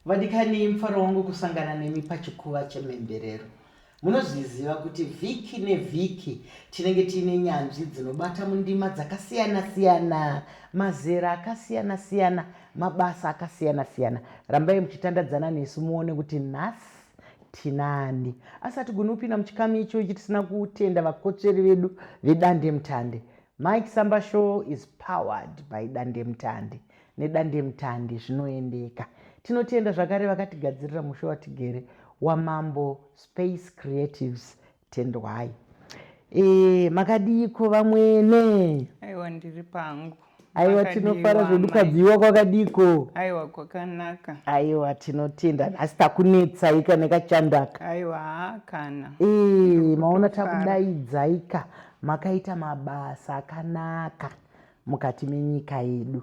Vadikani mfaro wangu kusangana nemi pachikuva chememberero. Munozviziva kuti vhiki nevhiki tinenge tiine nyanzvi dzinobata mundima dzakasiyana-siyana, mazera akasiyana-siyana, mabasa akasiyana-siyana. Rambai muchitandadzana nesu muone kuti nhasi tinani. Asati goni kupinda muchikamu ichochi tisina kutenda vakotsveri vedu vedande mutande. Mike Samba Show is powered by dande mutande. Nedande mutande zvinoendeka. Tinotenda zvakare vakatigadzirira musho watigere waMambo Space Creatives Tendwai. Makadiko vamwene? Aiwa ndiri pangu. Aiwa tinofara zvedu kwadziwa kwakadiko? Aiwa kwakanaka. Aiwa tinotenda nhasi takunetsaika nekachandaka. Aiwa kana. Maona takudaidzika makaita mabasa akanaka mukati menyika yedu.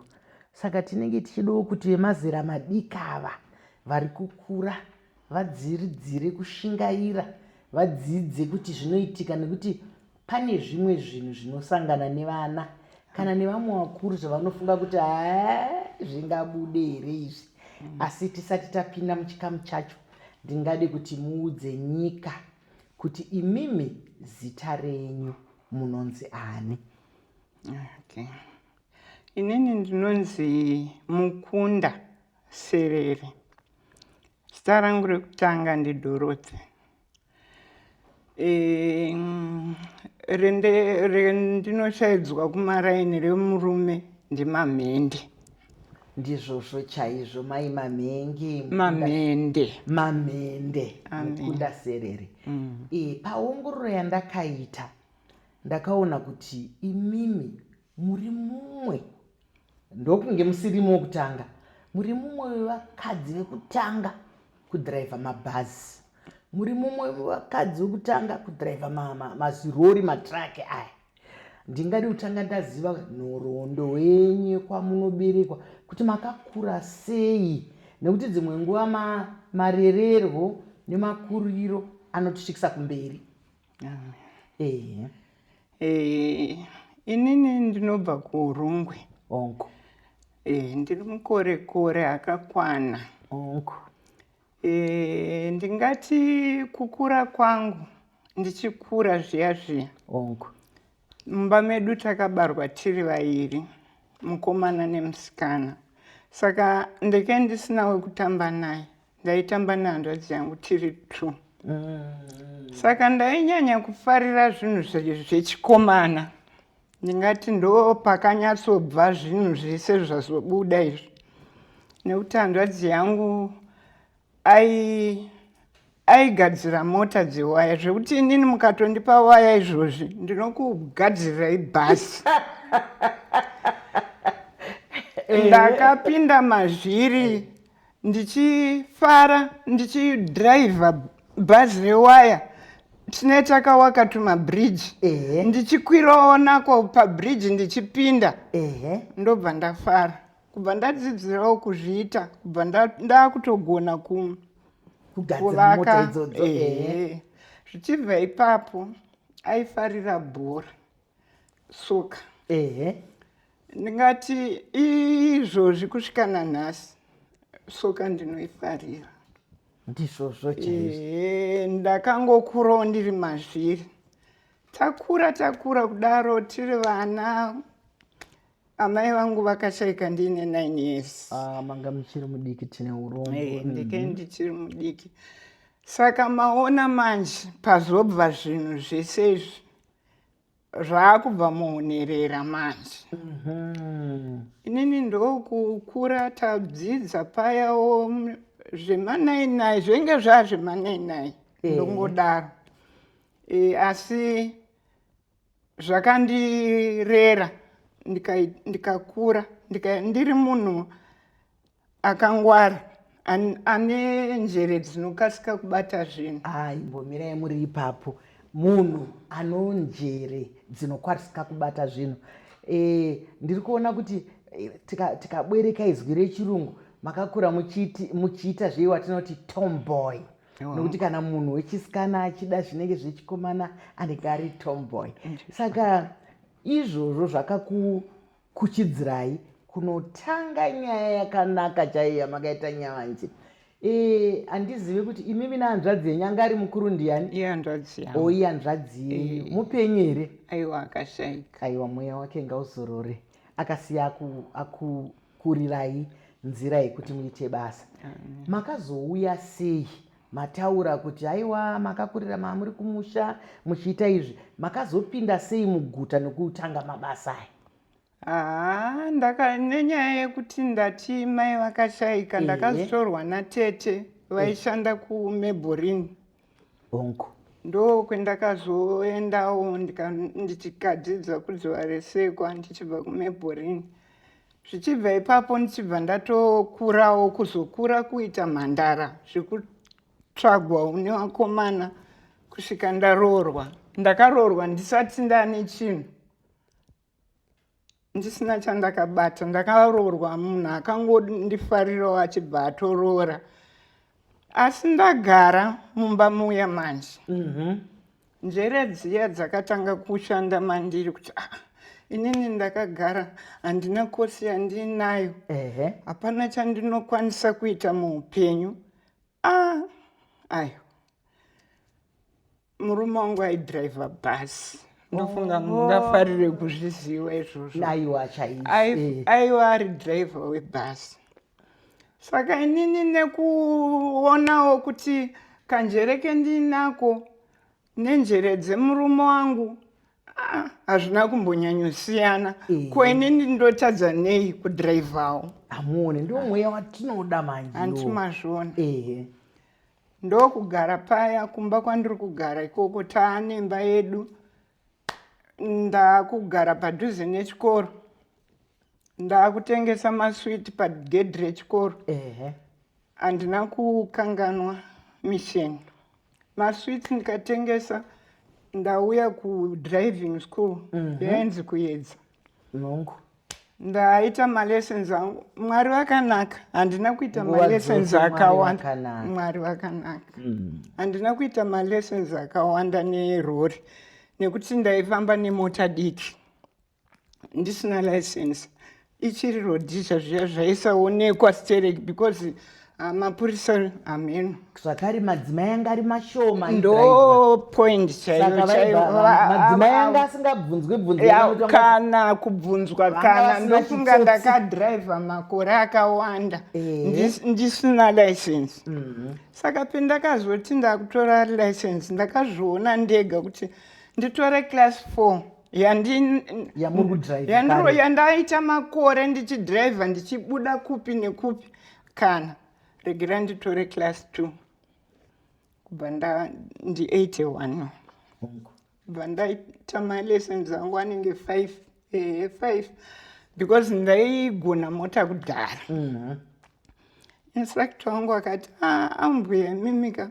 Saka tinenge tichidawo kuti vemazera madikava vari kukura vadziridzire kushingaira, vadzidze kuti zvinoitika nekuti pane zvimwe zvinhu zvinosangana nevana kana nevamwe vakuru zvavanofunga kuti zvingabude here izvi. Asi tisati tapinda muchikamu chacho ndingade kuti muudze nyika kuti imimi zita renyu munonzi ani? Okay. Inini ndinonzi Mukunda Serere. Zita rangu rekutanga ndiDorothy. Rendinosaidzwa kumaraini remurume ndiMamende. Ndizvozvo chaizvo mai Mamenge. Mamende. Mukunda Serere. Paongororo yandakaita ndakaona kuti imimi muri mumwe, ndokunge musirimo wokutanga, muri mumwe wevakadzi vekutanga kudhiraivha mabhazi, muri mumwe wevakadzi vekutanga kudhiraivha mazirori, matraki aya. Ndingade kutanga ndaziva nhoroondo wenyu kwamunoberekwa kuti makakura sei, nekuti dzimwe nguva marererwo nemakuriro anotisvikisa kumberi. Inini ndinobva kuRungwe. Onko. Ndiri mukore akakwana. Onko. Ndingati kukura kwangu ndichikura zviya. Onko. Mumba medu takabarwa tiri vairi, mukomana nemusikana. Saka ndeke ndisina wekutamba naye, ndaitamba nehanzvadzi yangu tiri 2. Saka ndainyanya kufarira zvinhu zvechikomana. Ndingati ndo pakanyatsobva zvinhu zvese zvazobuda izvi. Nekuti hanzvadzi yangu aigadzira mota dzewaya, zvekuti inini mukatondipa waya izvozvi ndinokugadzirirai bhasi. Ndakapinda mazviri ndichifara ndichidhiraivha bhazi rewaya. Tine takawaka tumabhiriji. Ndichikwirawo nako pabhiriji ndichipinda. Ndobva ndafara. Kubva ndadzidzirawo kuzviita. Kubva ndakutogona kuvaka. Zvichibva ipapo aifarira bhora, soka. Ndingati izvozvi kusvika nanhasi soka ndinoifarira. Ndizvozvo chaizvo. Ndakangokurawo ndiri mazviri. Takura kudaro tiri vana. Amai vangu vakashaika ndiine 9 years. Manga muchiri mudiki tine urombo. Ndeke ndichiri mudiki. Saka maona manje pazobva zvinhu zvese izvi zvakubva muonerera manje. Inini ndokukura tadzidza payawo zvema99 zvenge zvazvema99 ndongodaro. Asi zvakandirera ndikakura ndiri munhu akangwara ane njere dzinokasika kubata zvinhu. Imbomirai muri ipapo. Munhu anonjere dzinokasika kubata zvinhu. Ndiri kuona kuti tikabwereka izwi rechirungu makakura muchiita zveiwa tinoti tomboy. Nokuti kana munhu wechisikana achida zvinenge zvechikomana anenge ari tomboy. Saka izvozvo zvakakuchidzirai kunotanga nyaya yakanaka chaiyo yamakaita nyavanje Handizivi kuti imimi nahanzvadzi yenyu anga ari mukuru ndiani? Iye hanzvadzi yangu. Iye hanzvadzi yenyu. Mupenyu here? Aiwa, akashaika. Aiwa, mweya wake ngauzorore. Akasiya akukurirai nzira yekuti muite basa. Makazouya sei mataura kuti aiwa makakurira muri kumusha muchiita izvi, makazopinda sei muguta nekutanga mabasa aya? Nenyaya yekuti ndati mai vakashaika, ndakazotorwa natete vaishanda kuMebhorini. Onko ndo kwendakazoendawo ndichikadzidza kudziva resekwa ndichibva kuMebhorini. Zvichibva ipapo ndichibva ndatokurawo kuzokura kuita mhandara zvekutsvagwa nevakomana kusvika ndaroorwa. Ndakaroorwa ndisati ndane chinhu, ndisina chandakabata. Ndakaroorwa munhu akangondifarirawo achibva atoroora. Asi ndagara mumba muya manje. Njere dziya dzakatanga kushanda mandiri kuti inini ndakagara handina kosi yandinayo, hapana chandinokwanisa kuita muupenyu. Ayo, murume wangu aidhiraivha bhasi. Ndofunga mungafarire kuzviziva izvozvo. Aiwa ari dhiraivha webhasi. Saka inini nekuonawo kuti kanjere kendinako nenjere dzemurume wangu hazvina kumbonyanyosiyana. Ko inini ndotadza nei kudhiraivhawo? Hamuone, ndiwo mweya watinoda manje. Handimazvona. Ndokugara paya kumba kwandiri kugara ikoko taane imba yedu. Ndakugara padhuze nechikoro. Ndakutengesa maswiti pagedhi rechikoro. Handina kukanganwa misheni. Maswiti ndikatengesa, ndauya kudriving school yainzi Kuedza. Ndaita malessons angu. Mwari vakanaka. Handina kuita malessons akawanda. Mwari vakanaka. Handina kuita malessons akawanda nerori nekuti ndaifamba nemota diki ndisina license. Ichiri rodhisha zviya zvaisaonekwa stereki because mapurisa ameno. Zvakare madzimai anga ari mashoma. Ndo point chaiyo chaiyo. Madzimai anga asingabvunzwi kana kubvunzwa kana ndofunga ndakadhiraivha makore akawanda ndisina license. Saka pendakazoti ndakutora license ndakazviona ndega kuti nditore class 4 yandaita makore ndichidhiraivha ndichibuda kupi nekupi, kana regira nditore class 2 kubva ndi81. Kubva ndaita malessons angu anenge 5 because ndaigona mota kudhara. Instructor wangu akati ambuya mimika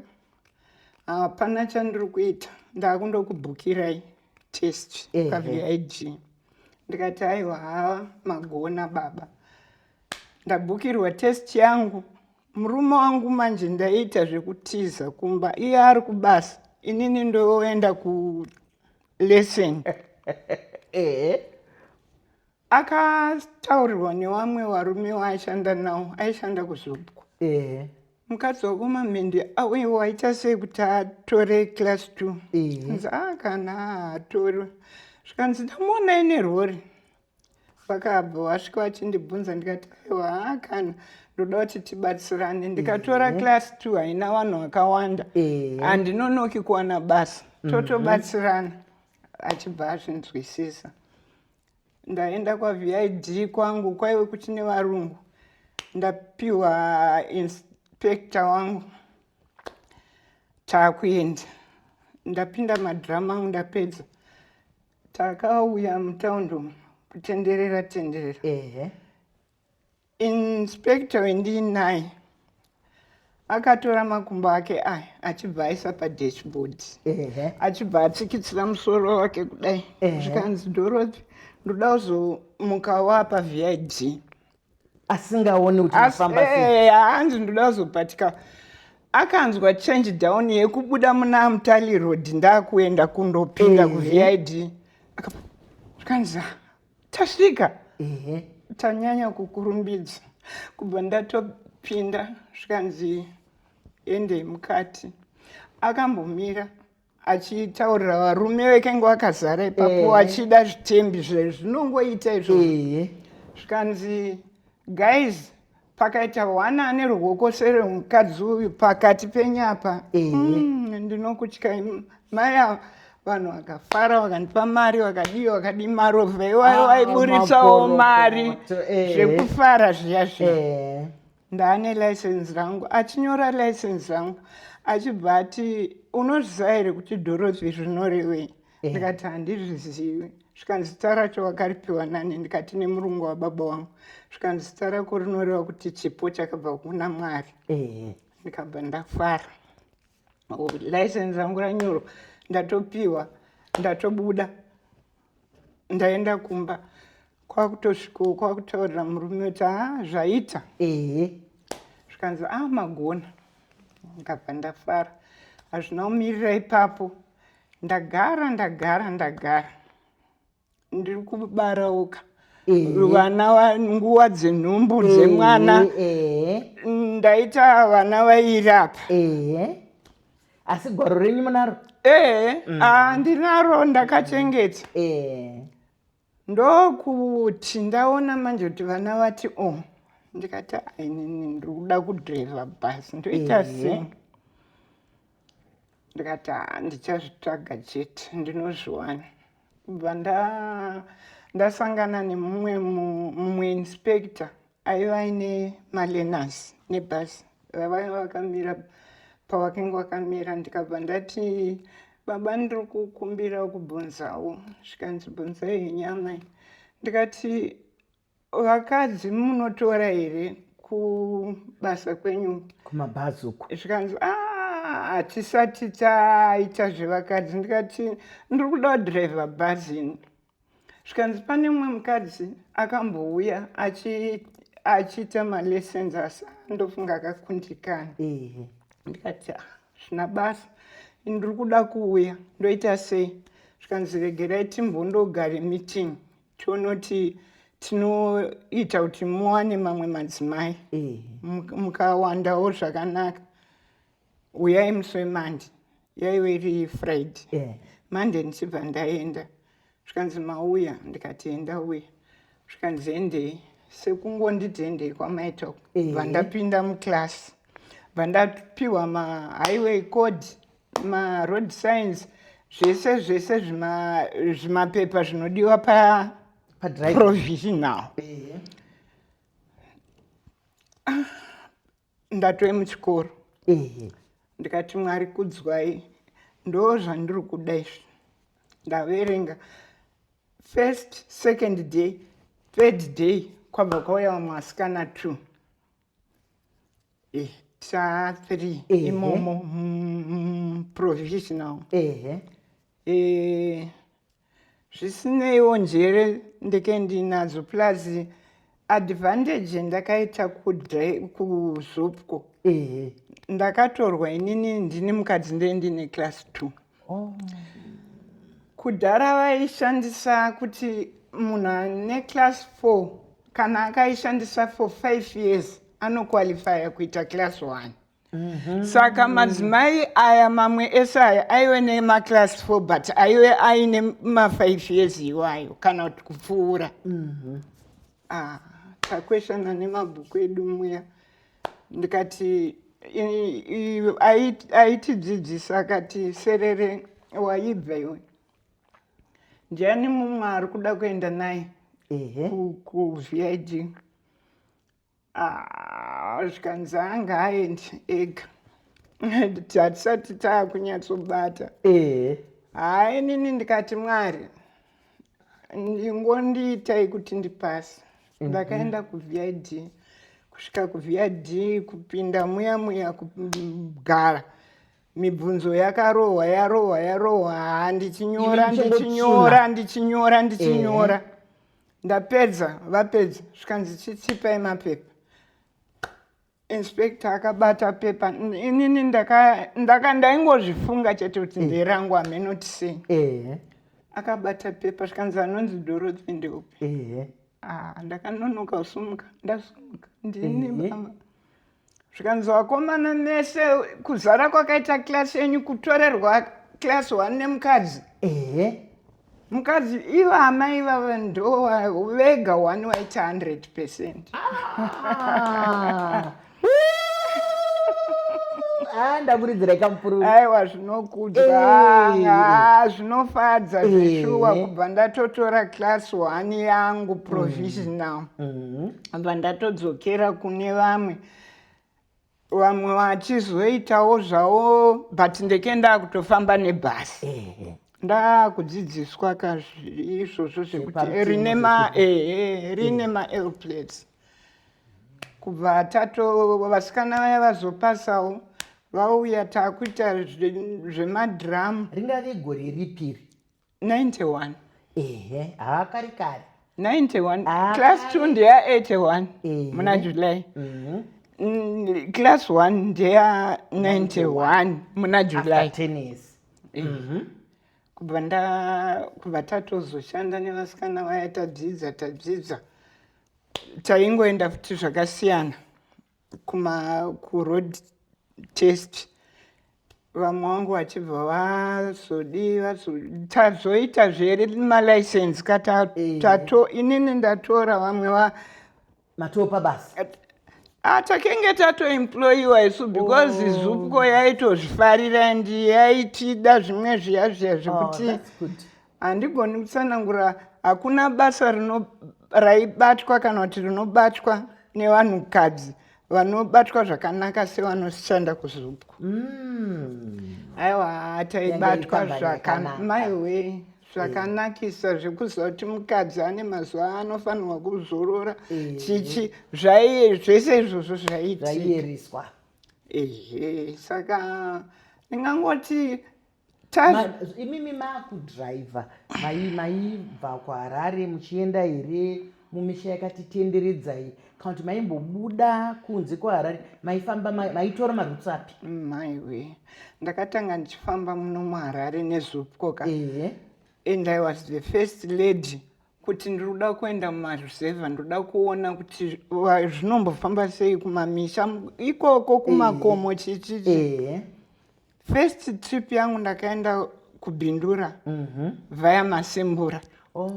hapana chandiri kuita, ndakundokubhukirai test paVIG. Ndikati aiwa hava magona baba. Ndabhukirwa test yangu. Murume wangu manje ndaita zvekutiza kumba, iye ari kubasa, inini ndoenda kulesson. Akataurirwa nevamwe varume waaishanda navo, aishanda kuzopwa. Mukadzi wakomamende waita sei kuti atore class 2? Nzi kana haatore. Zvikanzi ndamuona ine rori. Vakabva vasvika vachindibvunza ndikati aiwa kana ndoda kuti tibatsirane. Ndikatora class 2 haina vanhu vakawanda. Handinonoki kuwana basa. Totobatsirana. Achibva azvinzwisisa. Ndaenda kwaVID kwangu kwaiwe kuti nevarungu. Ndapiwa inspector wangu. Takuenda. Ndapinda madhirama angu ndapedza. Takauya mutaundi kutenderera. Inspector wendinaye akatora makumbo ake aya achibva aisa padashboard. Achibva atsikitsira musoro wake kudai. Zvikanzi Dorothy, ndoda kuzomuka wapa VID. Asingaoni kuti mafamba sei. Hanzi ndoda kuzopatika. Akanzwa change down yekubuda muna Mutali Road ndakuenda kundopinda kuVID. Zvikanzi tasvika. Tanyanya kukurumbidza. Kubva ndatopiwa ndakapinda zvikanzi endei mukati. Akambomira achitaurira varume vekenge vakazara ipapo achida zvitembi zvezvinongoita izvozvo. Zvikanzi guys, pakaita wana ane ruoko serwemukadzi uyu pakati penyapa. Ndinokutya mai ava vanhu vakafara vakandipa mari vakadi marovha iwayo vaiburitsawo mari zvekufara zviya zviya. Ndaane license rangu achinyora license rangu achibva ati unozviziva here kuti Dorothy zvinorevei? Ndikati handizvizivi. Zvikanzi zita racho wakaripiwa nani? Ndikati nemurungu wababa wangu. Zvikanzi zita rako rinoreva kuti chipo chakabva kuna Mwari. Ndikabva ndafara. License rangu ranyorwa, ndatopiwa, ndatobuda, ndaenda kumba. Kwakutosvikawo kwakutaurira murume kuti zvaita. Zvikanzi magona. Ndikabva ndafara. Hazvina kumirira ipapo. Ndagara. Ndiri kubarauka. Vana nguva dzenhumbu dzemwana. Ndaita vana vairapa. Asi gwaro renyu munaro? Ndinaro, ndakachengeta. Ndokuti ndaona manje kuti vana vati ndikati inini ndiri kuda kudhiraivha bhazi, ndoita sei? Ndikati ndichazvitsvaga chete, ndinozviwana. Kubva ndasangana nemumwe inspector aiva aine malearners nebhazi vavanga vakamira pavakanga vakamira. Ndikabva ndati baba, ndiri kukumbira kubvunzawo. Zvikanzi bvunzai henyama. Ndikati vakadzi munotora here kubasa kwenyu? Kumabhazi uku? Zvikanzi hatisati taita zvevakadzi. Ndikati ndiri kuda kudhiraivha bhazi. Zvikanzi pane mumwe mukadzi akambouya achiita malessons asi ndofunga akakundikana. Ndikati zvina basa, ndiri kuda kuuya. Ndoita sei? Zvikanzi regerai timbondogare meeting tionoti tinoita kuti muwane mamwe madzimai mukawandawo zvakanaka. Uyai musi weMonday. Yaiva iri Friday. Monday ndichibva ndaenda. Zvikanzi mauya? Ndikati endauya. Zvikanzi endei. Sekungonditi endei kwamaita uku. Bva ndapinda muklasi. Bva ndapiwa mahighway code, maroad signs, zvese zvimapepa zvinodiwa paprovisional. Ndatove muchikoro. Ndikati Mwari kudzwai, ndo zvandiri kuda izvi. Ndaverenga first, second day, third day kwabva kwauya vamwe vasikana 2. 3 imomo provisional. Zvisineiwo njere ndeke ndinadzo plus advantage ndakaita kuzopko. Ndakatorwa inini ndini mukadzi ndine class 2. Kudhara vaishandisa kuti munhu ane class 4 kana akaishandisa for 5 years anoqualifya kuita class 1. Saka madzimai aya mamwe ese aya aive nemaclass 4 but aive aine ma5 years iwayo kana kuti kupfuura. Takweshana nemabhuku edu muya. Ndikati aitidzidzisa akati Serere waibva iwe, ndiani mumwe ari kuda kuenda naye kuVID? Zvikanzi anga aendi ega. Hatisati taakunyatsobata. Hai nini ndikati Mwari ndingondiitai kuti ndipase. Ndakaenda kuVID. Kusvika kuVID kupinda muya kugara. Mibvunzo yarohwa ndichinyora. Ndapedza, vapedza. Zvikanzi chitsipai mapepa. Inspector akabata pepa. Inini ndaingozvifunga chete kuti nderangu amenoti sei. Akabata pepa. Zvikanzi anonzi Dorothy ndeupi? Ndakanonoka usumuka. Ndasumuka. Ndini mama. zvikanzi vakomana nese kuzara kwakaita klasi yenyu kutorerwa klasi 1 nemukadzi. Mukadzi ivo amai vava ndo vega 1 waita 100%. Ndakuridzira kamupururu. Aiwa, zvinokudya, zvinofadza zvishuwa. Kubva ndatotora klasi 1 yangu provisional, kubva ndatodzokera kune vamwe vachizoitawo zvavo, but ndekenda kutofamba nebhasi. Ndakudzidziswa izvozvo zvekuti rine ma-L plates. Kubva vasikana vaya vazopasawo vauya takuita zvemadhiramu. Ringave gore ripiri? 91. Kari kari. 91. Class 2 ndeya 81 muna July. Class 1 ndeya 91 muna July. Tennis. Kubva tatozoshanda nevasikana vaya tadzidza taingoenda futi zvakasiyana kuroad test. Vamwe vangu vachibva tazoita zvere malicense inini ndatora vamwe matopa basi. Takenge tatoemployiwa isu because zupco yaitozvifarira and yaitida zvimwe zviya zvekuti handigoni kutsanangura. Hakuna basa raibatwa kana kuti rinobatwa nevanhukadzi vanobatwa zvakanaka sevanoshanda kuzupco. Aiwa, taibatwa maiwe zvakanakisa zvekuziva kuti mukadzi ane mazuva anofanirwa kuzorora chichi zvese izvozvo zvaiyeriswa. Saka ndingangoti imimi makudhiraivha maibva kuHarare muchienda here mumisha yakatitenderedzai kana kuti maimbobuda kunze kuHarare maifamba maitora marutsi api? Maiwe, ndakatanga ndichifamba muno muHarare nezupco and I was the first lady kuti ndiruda kuenda mumaruzevha, ndoda kuona kuti zvinombofamba sei kumamisha ikoko kumakomo chichichi. First trip yangu ndakaenda kubhindura via Masembura.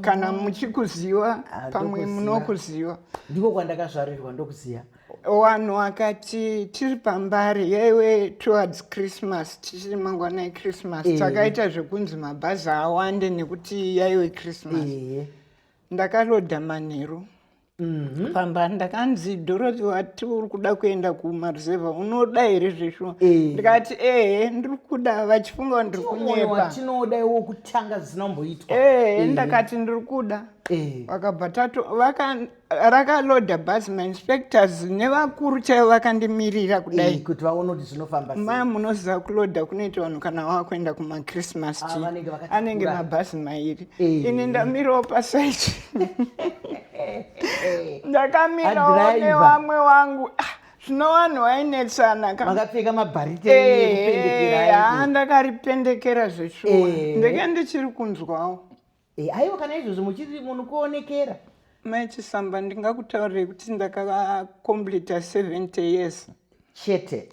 Kana muchikuziva pamwe munokuziva. Ndiko kwandakazvarirwa ndokuziva. Vanhu vakati tiri pambari yaiwe towards Christmas, tichiri mangwana eChristmas, takaita zvekunzi mabhazi awande nekuti yaiwe Christmas. Ndakarodha manheru pambari, ndakanzi Dorothy wati uri kuda kuenda kumaruzevha unoda here zveshuwa? Ndikati ndiri kuda, vachifunga ndiri kunyepa. Watinoda iwo kutanga zinomboitwa. Ndakati ndiri kuda. Vakabva rakalodha bhazi, mainspectors nevakuru chaivo vakandimirira kudai kuti vaone kuti zvinofamba sei. Ma munoziva kulodha kunoita vanhu kana vakuenda kumaChristmas anenge mabhazi mairi. Ini ndamirawo pasaiti ndakamirawo nevamwe wangu. Zvino vanhu vainetsana. Makapfeka mabhariti ekupendekera? Ndakaripendekera zveshuwa. Ndenge ndichiri kunzwawo. Aiwa, kana izvozvo muchiri munhu kuonekera. Maichisamba ndingakutaurire kuti ndakakompleta 70 years chete.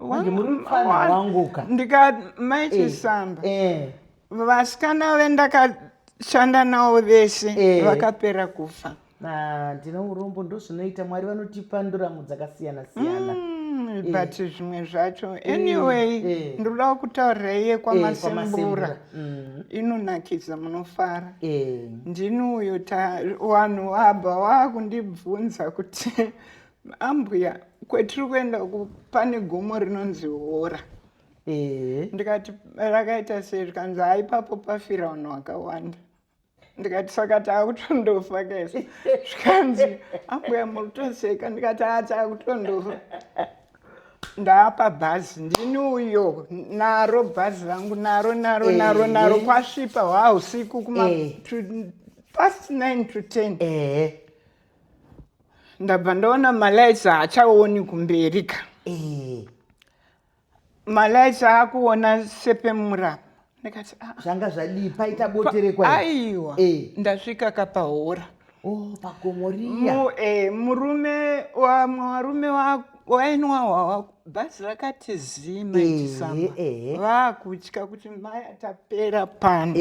Wange muri mufana wanguka. Maichisamba vasikana vendakashanda navo vese vakapera kufa. Ndine urombo ndozvinoita Mwari vanotipa nduramo dzakasiyana siyana. But zvimwe zvacho anyway ndoda kutaurira iye kwaMasembura inonakidza, munofara. Ndini uyo vanhu vabva vakundibvunza kuti ambuya kwetiri kuenda pane gomo rinonzi Hora. Ndikati rakaita sei? Zvikanzi ipapo pafira vanhu vakawanda. Ndikati saka taakutondofa kaizvo. Zvikanzi ambuya muri kutoseka? Ndikati taakutondofa. Ndaapa bhazi, ndini uyo naro bhazi rangu naro kwasvipa usiku past 9 to 10. Ndabva ndaona malaitsi haachaoni kumberika. Malaitsi akuona sepemurapa. Ndikati zvanga zvadii? Paita boterekwa? Aiwa, ndasvika kapaHora. pagomo riya. Murume wainwa bhazi rakati zima ichisamba. Vakutya kuti mai atapera pano.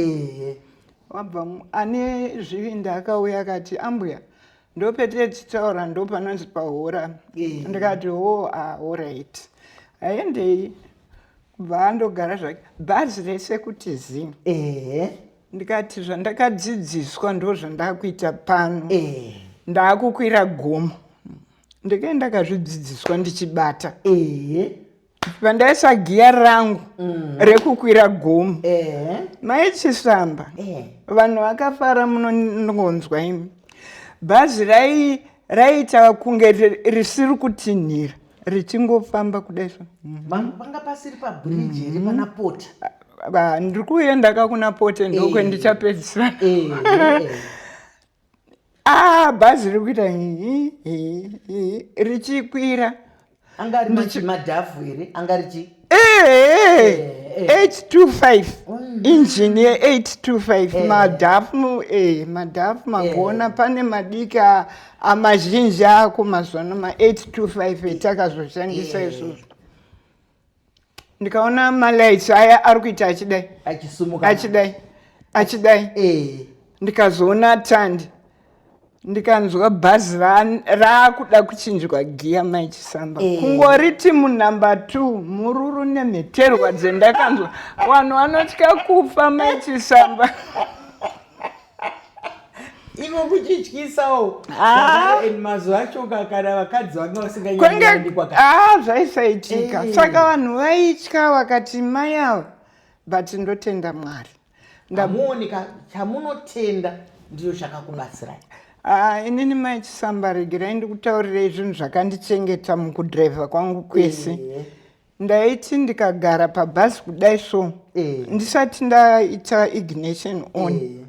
Wabva ane zvivinda akauya akati ambuya ndopete tichitaura ndopanonzi pahora. Ndikati alright. Aendei kubva andogara zvake bhazi rese kuti zima. Ndikati zvandakadzidziswa ndo zvandakuita pano. Ndakukwira gomo. Ndikaenda ndakazvidzidziswa ndichibata. Pandaisa giya rangu rekukwira gomo. Maichisamba. Vanhu vakafara munongonzwa imi. Bhazi raita kunge risiri kutinhira richingofamba kudai so. Vanga pasiri pabridge iri pana port. Ndiri kuenda kuna port ndokwendichapedzisira. Bhazi rikuita richikwira. Angari madhafu ere? Angari chi? 825 engine ye 825 madhafu magona pane madika amazhinji ako mazwana ma 825 etakazoshandisa izvozvo. Ndikaona malights aya ari kuita achidai achidai ndikazoona tandi ndikanzwa bhazi raakuda kuchinjwa giya maichisamba. Kungoriti munumber 2 mururu nemheterwa dzendakanzwa vanhu vanotya kufa maichisamba. Iko kuchityisawo. Mazuva acho kana vakadzi vanga vasinganyanyi zvaisaitika. Saka vanhu vaitya vakati mai ava but ndotenda Mwari. Ndamuonika chamunotenda ndiyo zvakakubatsirai. Inini maichisamba regerai ndikutaurirai zvinhu zvakandichengeta mukudhiraivha kwangu kwese. Ndaiti ndikagara pabhazi kudai so ndisati ndaita ignition on,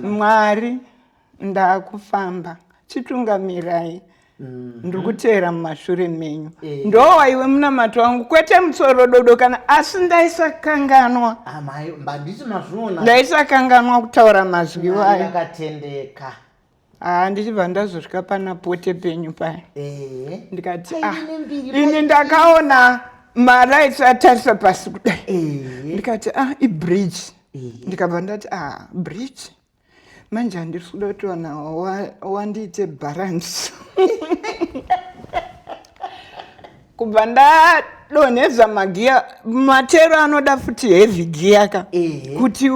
Mwari ndakufamba chitungamirai ndiri kuteera mumashure menyu. Ndowaiwe munamato wangu kwete mutsoro dodo kana asi ndaisakanganwa. Ndaisakanganwa kutaura mazwi wayo. Yakatendeka. Ndichibva ndazosvika pana pote penyu paya. Ndikati ini ndakaona maraitsi atarisa pasi kudai. Ndikati ibridge. Ndikabva ndati bridge. Manje handiri kuda kuti vanhu wandiite balance. Kubva ndadonhedza magiya matero anoda futi heavy gear ka kuti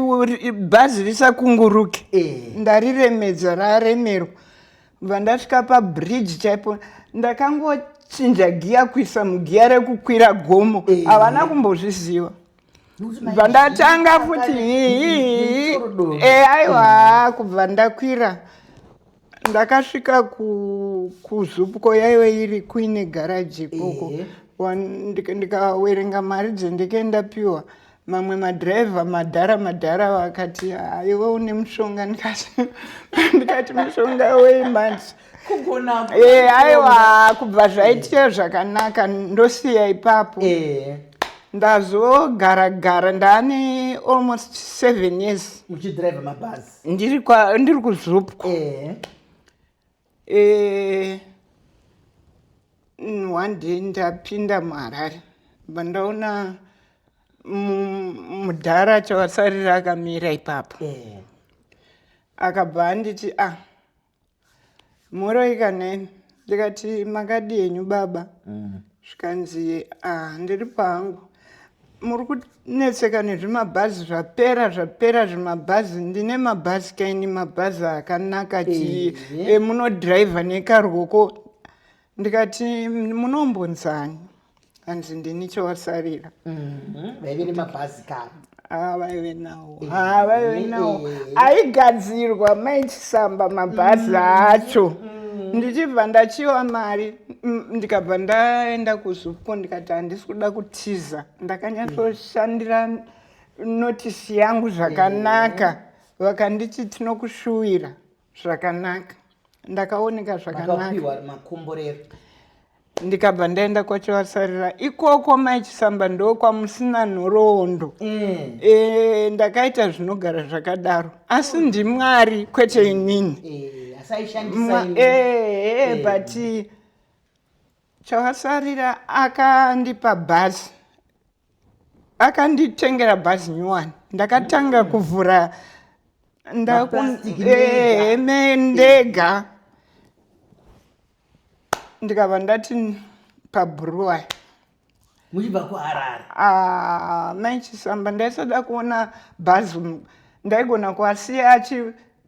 bhazi risakunguruke. Ndariremedza raremerwa. Kubva ndasvika pabridge chaipo ndakangochinja giya kuisa mugiya rekukwira gomo. Havana kumbozviziva. Kubva ndatanga futi aiwa. Kubva ndakwira ndakasvika kuzupco yaive iri kuine garaji ikoko. Ndikawerenga mari dzendikaenda piwa mamwe madhiraivha madhara vakati iwe une mushonga. Ndikati mushonga weimhanzi. Aiwa. Kubva zvaitira zvakanaka ndosiya ipapo. Ndazogara ndane almost 7 years muchidhiraivha mabhazi ndiri kuzupco. One day ndapinda muHarare bandaona mudhara chawasarira akamira ipapo. Akabva anditi moroika neni. Ndikati makadi yenyu baba. Zvikanzi ndiri pangu. Muri kunetseka nezvimabhazi zvapera zvimabhazi. Ndine mabhazi kaini mabhazi akanaka munodhiraivha nekaruoko. Ndikati munombonzani? Hanzi ndini chawasarira. Vaive nemabhazi kare? Vaive nawo. Aigadzirwa maichisamba mabhazi acho. Ndichibva ndachiwa mari ndikabva ndaenda kuzupco ndikati handisi kuda kutiza. Ndakanyatsoshandira notisi yangu zvakanaka. Vakanditi tinokushuwira zvakanaka. Ndakaoneka zvakanaka. Makapiwa makomborero. ndikabva ndaenda kwaChivasarira. Ikoko Maichisamba ndo kwamusina nhoroondo. Ndakaita zvinogara zvakadaro, asi ndiMwari kwete inini. But Chivasarira akandipa bhazi, akanditengera bhazi nyuwani. Ndakatanga kuvhura ndega ndikabva ndati paBuruwai muchibva kuHarare. Maichisamba ndaisada kuona bhazi, ndaigona kuasiya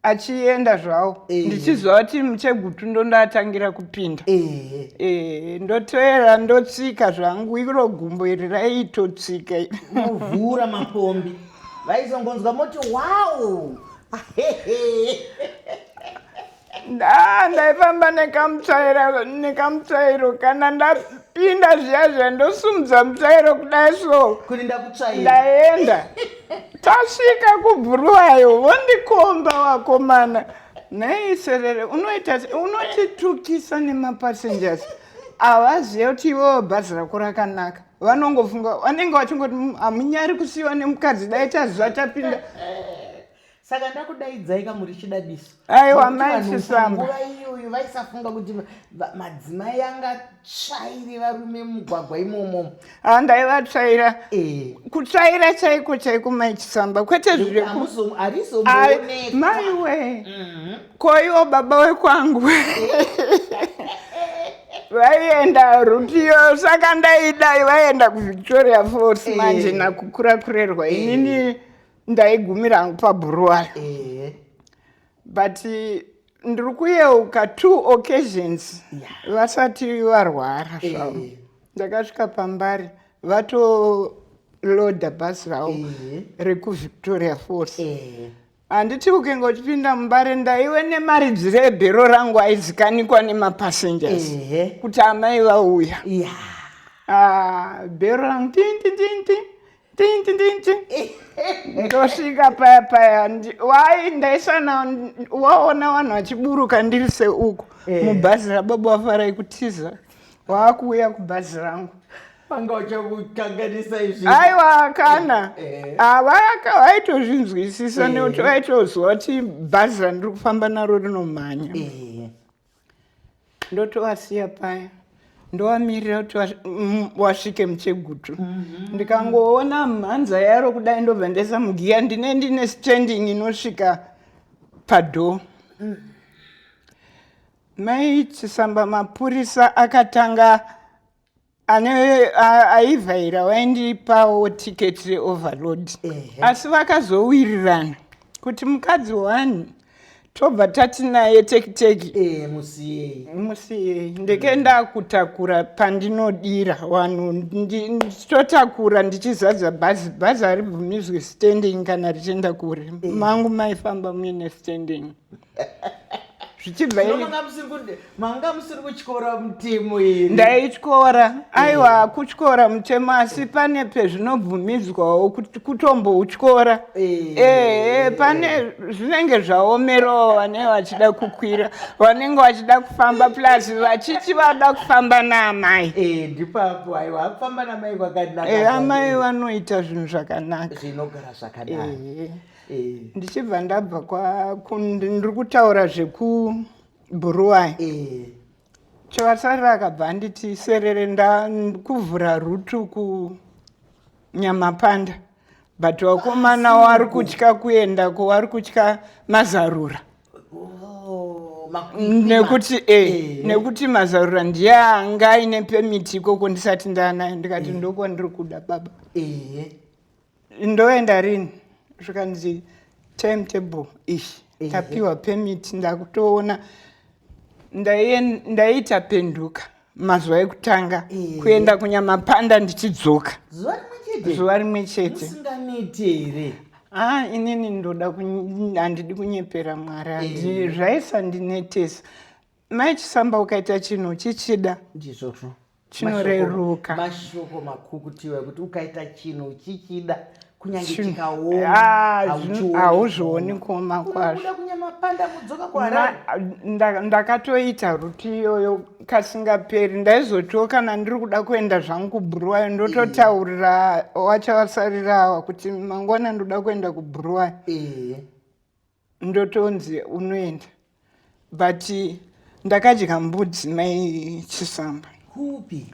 achienda zvawo ndichiziva kuti muChegutu ndondatangira kupinda. Ndotoera ndotsika zvangu, iro gumbo iri raitotsika muvhura mapombi vaizongonzwa moti wow. Ndaifamba nekamutsvairo kana ndapinda zviya ndosumudza mutsvairo kudai so kuti ndakutsvaira ndaenda. Tasvika kuBuruwayo vondikomba wakomana, nhai Serere unotitukisa nemapassengers. Havaziva kuti iwewo bhazi rako rakanaka, vanongofunga, vanenge vachingoti hamunyari kusiyiwa nemukadzi, dai taziva tapinda. Saka ndakudaidzai kamuri chidadiso. Aiwa Maichisamba. Nguva iyoyo vaisafunga kuti madzimai angatsvaire varume mugwagwa imomo. Ndaivatsvaira. Kutsvaira chaiko Maichisamba, kwete zviri harizomuoneka. Maiwe. Koiwo baba wekwangu. Vaienda Rutiyo, saka ndaidai vaienda kuVictoria Falls manje nakukura kurerwa. Inini ndaigumira hangu paBuruwayo. But ndiri kuyeuka 2 occasions vasati varwara zvavo. Ndakasvika paMbare vatoloda bhazi ravo rekuVictoria Falls. Handiti ukenga uchipinda muMbare ndaiwe nemaridziro ebhero rangu aizikanikwa nemapassengers kuti amai vauya. Bhero rangu ndosvika paya ndaisana waona vanhu vachiburuka ndiri seuko mubhazi rababa vafarai kutiza, waakuuya kubhazi rangu. Panga uchakukanganisa izvi. Aiwa kana. Vaitozvinzwisisa nekuti vaitoziva kuti bhazi randiri kufamba naro rinomhanya. Ndotovasiya paya. Ndovamirira kuti wasvike muChegutu. Ndikangoona mhanza yaro kudai ndobva ndaisa mugiya, ndine standing inosvika padhoo. Maichisamba mapurisa akatanga aivhaira vaindipawo tiketi reoverload. Asi vakazowirirana kuti mukadzi wani tobva tati naye teki musiyei. Ndekenda kutakura pandinodira vanhu, ndichitakura ndichizadza bhazi haribvumidzwi standing kana richienda kure. Mangu maifamba muine standing. Manga musiri kutyora mutemo here. Ndaityora. Aiwa kutyora mutemo, asi pane pezvinobvumidzwawo kutomboutyora. Pane zvinenge zvaomerawo vanenge vachida kukwira, vanenge vachida kufamba plus vachiti vada kufamba naamai. Ndipapo aiwa kufamba naamai kwakanaka. Amai vanoita zvinhu zvakanaka. Zvinogara zvakadaro. Ndichibva ndabva ndiri kutaura zvekuBuruwayo. Chivasarira akabva anditi Serere ndakuvhura rutu kuNyamapanda, but wakomana wari kutya kuendako, wari kutya mazarura. Nekuti mazarura ndiye anga aine pemiti ikoko ndisati ndanayo. Ndikati ndoko ndiri kuda baba. Ndoenda rini? Zvikanzi timetable ishi tapiwa permit. Ndakutoona ndaita penduka mazuva ekutanga kuenda kuNyamapanda ndichidzoka zuva rimwe chete. Inini ndoda handidi kunyepera Mwari, zvaisandinetesa. Maichisamba ukaita chinhu chichida chinoreruka. Mashoko makukutiwa kuti ukaita chinhu chichida kunyange chikaoma hauzvioni kuoma kwazvo. kunyamapanda mudzoka kuHarare. Ndakatoita ruti iyoyo kasingaperi. Ndaizotiwo kana ndiri kuda kuenda zvangu kuBuruwayo ndototaurira wachavasarira kuti mangwana ndoda kuenda kuBuruwayo, ndotonzi unoenda, but ndakadya mbudzi mai Chisamba. Kupi?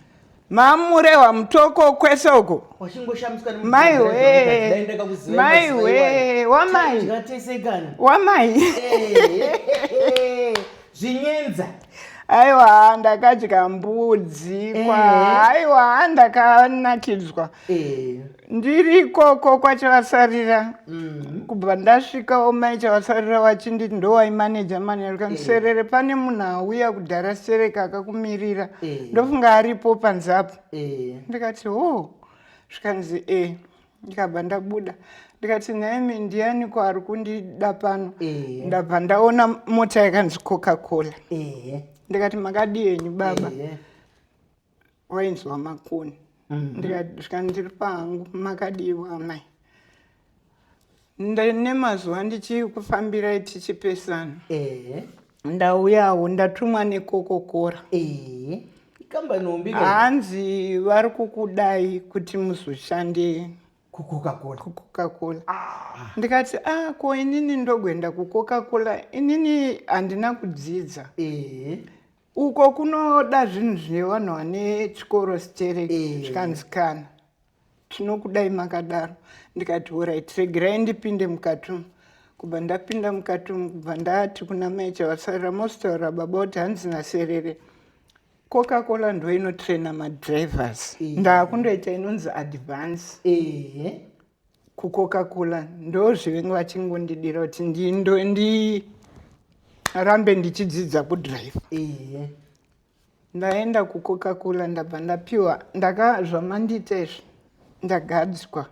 Mamurewa mutoko kwese uko. Wachingoshamsika maiwe wamai. Wamai. Zvinyenza. Aiwa ndakadya mbudzi aiwa ndakanakidzwa. Ndiri koko kwachavasarira. Kubva ndasvikawo mai chavasarira wachinditi ndowaimaneja manager kamuserere pane munhu auya kudharasereka akakumirira. Ndofunga aripo panzapo. Ndikati zvikanzi ndikabva ndabuda. Ndikati naimi ndiani kwari kundida pano. Ndabva ndaona mota yakanzi Coca-Cola. Ndikati makadi yenyu baba. Wainzwa Makuni. Ndikati ndiri pangu makadiwa mai. Nemazuva ndichikufambirai tichipesana. Ndauyawo ndatumwa neCoca-Cola. Hanzi vari kukudai kuti muzoshande kuCoca-Cola. Ndikati ko inini ndogoenda kuCoca-Cola, inini handina kudzidza. Uko kunoda zvinhu zvine vanhu vane chikoro chichereki zvikanzikana. Tinokudai makadaro. Ndikati alright, regerai ndipinde mukati umu. Kubva ndapinda mukati umu, kubva ndati kuna mai chavasarira mostaura baba kuti hanzi naserere Coca-Cola ndo inotraina madrivers. Ndakundoita inonzi advance. kuCoca-Cola ndo zvivengi vachingondidira kuti ndirambe ndichidzidza kudrive. Ndaenda kuCoca-Cola ndabva ndapiwa zvamandita izvi ndagadzwa.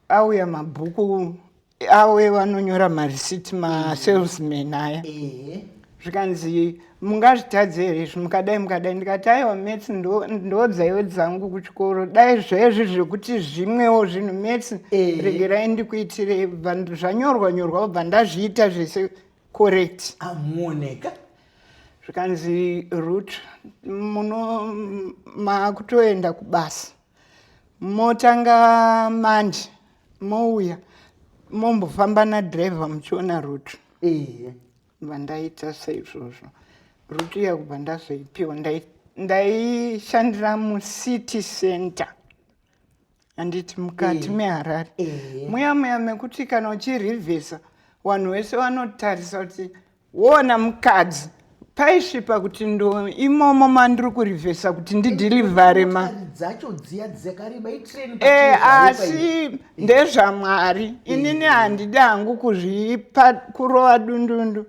Auya mabhuku awe vanonyora marisiti masalesman aya. Zvikanzi mungazvitadze here izvi mukadai. Ndikati aiwa maths ndodzaiwe dzangu kuchikoro, dai zvezvi zvekuti zvimwewo zvinhu maths regerai ndikuitire. Zvanyorwa bva ndazviita zvese correct. Amuoneka. Zvikanzi Ruth makutoenda kubasa, motanga mandi mouya mombofamba nadhiraivha muchiona Ruth. Vandaita saizvozvo. Ruth iya kubva ndazoipiwa. Ndaishandira mucity center, handiti mukati meHarare. Muya mekuti kana uchirivhesa vanhu vese vanotarisa kuti wona mukadzi paisvipa kuti ndo imomo mandiri kurivhesa kuti ndidhirivhare dzacho dziya dzakareba itrain. Asi ndezvaMwari. Inini handidi hangu kuzvipa kurova dundundu.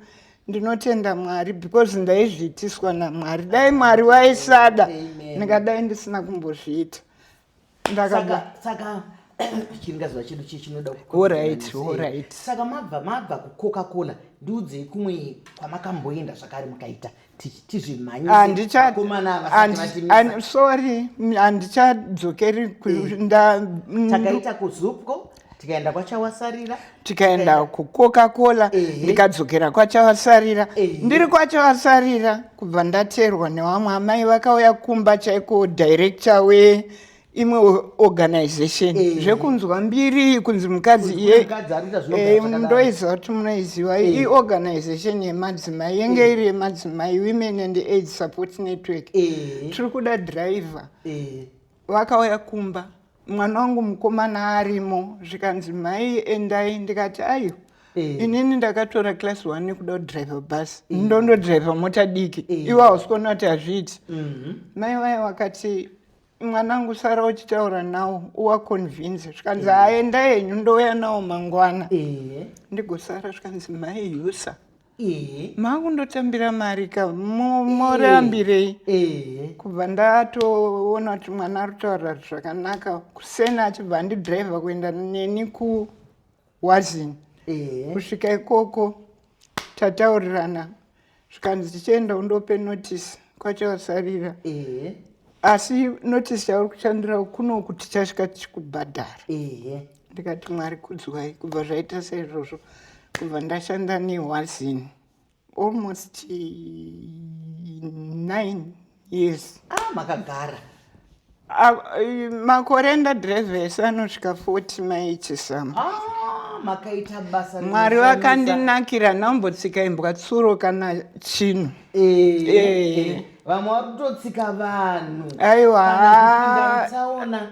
Ndinotenda Mwari because ndaizviitiswa naMwari. Dai Mwari waisada ndingadai ndisina kumbozviita. Saka chiringazuva chedu chinoda alright. Saka mabva kuCoca-Cola ndiudzei kumwe kwamakamboenda zvakare mukaita tizvimhanyise. Sorry, handichadzokeri. Takaita kuZupco, tikaenda kwachavasarira, tikaenda kuCoca-Cola, ndikadzokera kwachavasarira. Ndiri kwachavasarira kubva ndateerwa nevamwe amai vakauya kumba chaiko director imwe organization. Zvekunzwa mbiri kunzi mukadzi ndoiziva kuti munoiziva iyi organization yemadzimai yenge iri yemadzimai Women and AIDS Support Network. Tiri kuda driver. Vakauya kumba, mwana wangu mukomana arimo. Zvikanzi mai endai. Ndikati aiyo inini ndakatora class 1 nekuda kudrive bus, ndondodrive mota diki. Ivo hausikona kuti hazviiti. Mai vaye vakati mwanangu Sara uchitaura nawo uwaconvince. Zvikanzi aenda henyu ndouya nawo mangwana. Ndigosara. Zvikanzi mai yusa makundotambira mari ka morambirei. Kubva ndatoona kuti mwana ari kutaura zvakanaka. Kusena achibva andidhiraivha kuenda neni kuWazini. Kusvika ikoko tataurirana. Zvikanzi tichienda undope notice kwachavasarira. Asi notice yauri kushandira kuno kuti tichasvika tichikubhadhara. ndikati Mwari kudzwai. Kubva zvaita saizvozvo, kubva ndashanda neWazini almost 9 years. Makagara makore ndadhirevhesa anosvika 40 maichisama. Makaita basa. Mwari vakandinakira, naumbotsika imbwa tsuro kana chinhu. Vamwe vari kutotsika vanhu. Aiwa. Tsaona.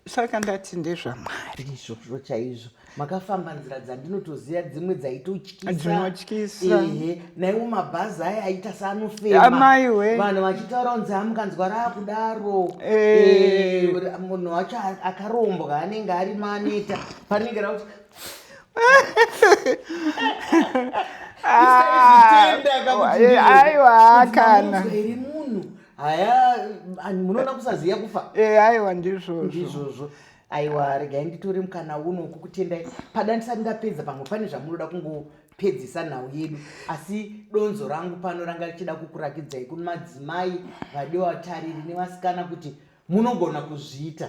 Saka ndati ndezvaMwari. Izvozvo chaizvo. Makafamba nzira dzandinotoziva dzimwe dzaitotyisa. Dzinotyisa. Naiwo mabhazi aya aita saanofema. Amaiwe. Vanhu vachitaura kunzi mukanzwa raakudaro. Munhu wacho akarombwa anenge ari maneta. Panenge rakuti aiwa kana. Iri munhu. Haya munoona kusaziya kufa. Aiwa ndizvozvo. Ndizvozvo. Aiwa regai nditori mukana uno kukutendai. Pada ndisati ndapedza pamwe pane zvamunoda kungopedzisa nhau yedu. Asi donzo rangu pano ranga richida kukurakidzai kune madzimai vadewatariri nevasikana kuti munogona kuzviita.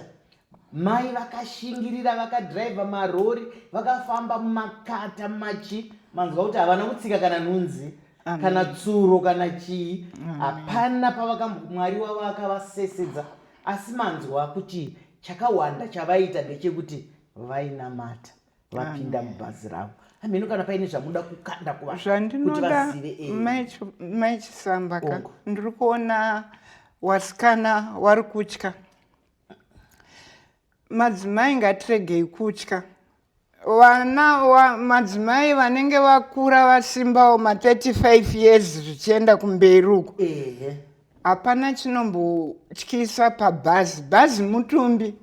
Mai vakashingirira, vakadhiraivha marori, vakafamba mumakata mumachi, manzwa kuti havana kutsika kana nhunzi kana tsuro kana chii. Hapana Mwari wavo akavasesedza. Asi manzwa kuti chakawanda chavaita ndechekuti vainamata, vapinda mubhazi ravo. Hameno kana paine zvamuda kukanda kuva zvandinoda maichisambaka, ndiri kuona wasikana vari kutya. Madzimai ngatiregei kutya. Madzimai vanenge vakura vasimbawo 35 years zvichienda kumberi uko. Hapana chinombotyisa pabhazi. Bhazi mutumbi.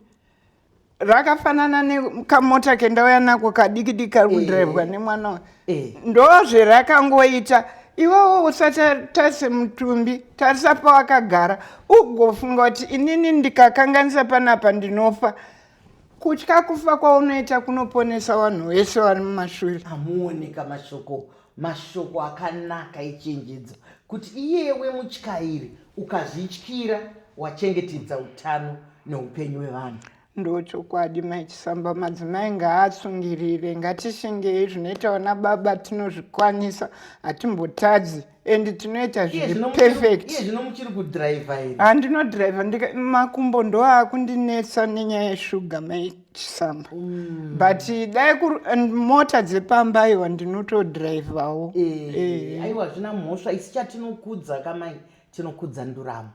Rakafanana nekamota kendauya nako kadiki kari kudhiraivhwa nemwana. Ndozverakangoita. Iwewo usatase mutumbi, tarisa pawakagara, ugofunga kuti inini ndikakanganisa panapa ndinofa. Kutya kufa kwaunoita kunoponesa vanhu vese vari mumashure. Hamuoneka mashoko akanaka echenjedzo kuti iyewe mutyairi ukazvityira wachengetedza utano neupenyu hwevanhu. Ndochokwadi maichisamba. Madzimai ngaatsungirire, ngatishingei zvinoita vana baba tinozvikwanisa, hatimbotadzi and tinoita zviri perfect. Iye zvino muchiri kudhiraivha here? Handinodhiraivha, makumbo ndo akundinetsa nenyaya yeshuga maichisamba. But dai mota dzepamba iwa ndinotodhiraivhawo. Aiwa zvina mhosva, isi chatinokudza kamai, tinokudza nduramo.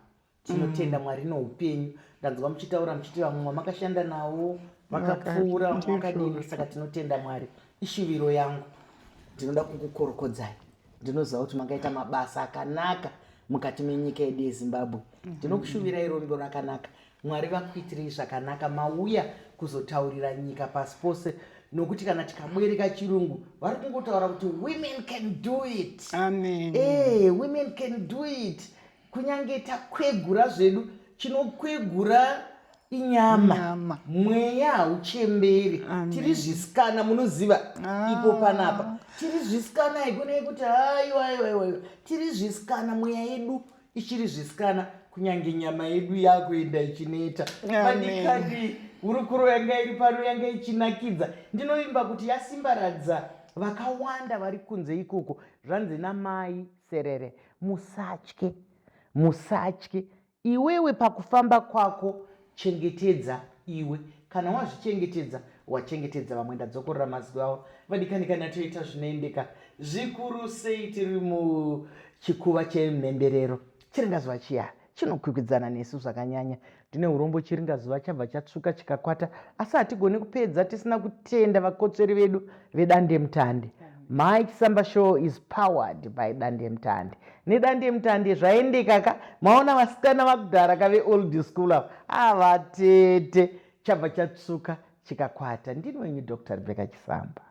Tinotenda Mwari noupenyu. Ndanzwa muchitaura muchiti vamwe makashanda nawo vakapfuura vakadini, saka tinotenda Mwari. Ishuviro yangu ndinoda kukukorokodzai. Ndinoziva kuti makaita mabasa akanaka mukati menyika yedu yeZimbabwe. Ndinokushuvirai rombo rakanaka. Mwari vakuitirei zvakanaka. Mauya kuzotaurira nyika pasi pose, nokuti kana tikabwereka chirungu vari kungotaura kuti women can do it. Amen. Women can do it. Kunyange takwegura zvedu, chinokwegura inyama. Mweya hauchemberi. Tiri zvisikana, munoziva ipo panapa. Tiri zvisikana ikonei kuti aiwa. Tiri zvisikana, mweya yedu ichiri zvisikana, kunyange nyama yedu yakuenda ichineta. Madikadi hurukuro yanga iri pano yanga ichinakidza. Ndinoimba kuti yasimbaradza vakawanda vari kunze ikoko. Zvanzi namai Serere, musatye. Iwewe pakufamba kwako chengetedza iwe. Kana wazvichengetedza, wachengetedza vamwe. Ndadzokorera mazwi avo. Vadikani kana toita zvinoendeka zvikuru sei tiri muchikuva chemhemberero. Chiringazuva chiya chinokwikwidzana nesu zvakanyanya. Ndine urombo chiringazuva chabva chatsvuka chikakwata, asi hatigoni kupedza tisina kutenda vakotsori vedu vedandemutande. My Chisamba Show is powered by Dandemutande. Nedandemutande zvaendeka ka, maona vasikana vakudhara kave old school ava vatete, chabva chatsuka chikakwata. Ndini wenyu Dr. Rebecca Chisamba.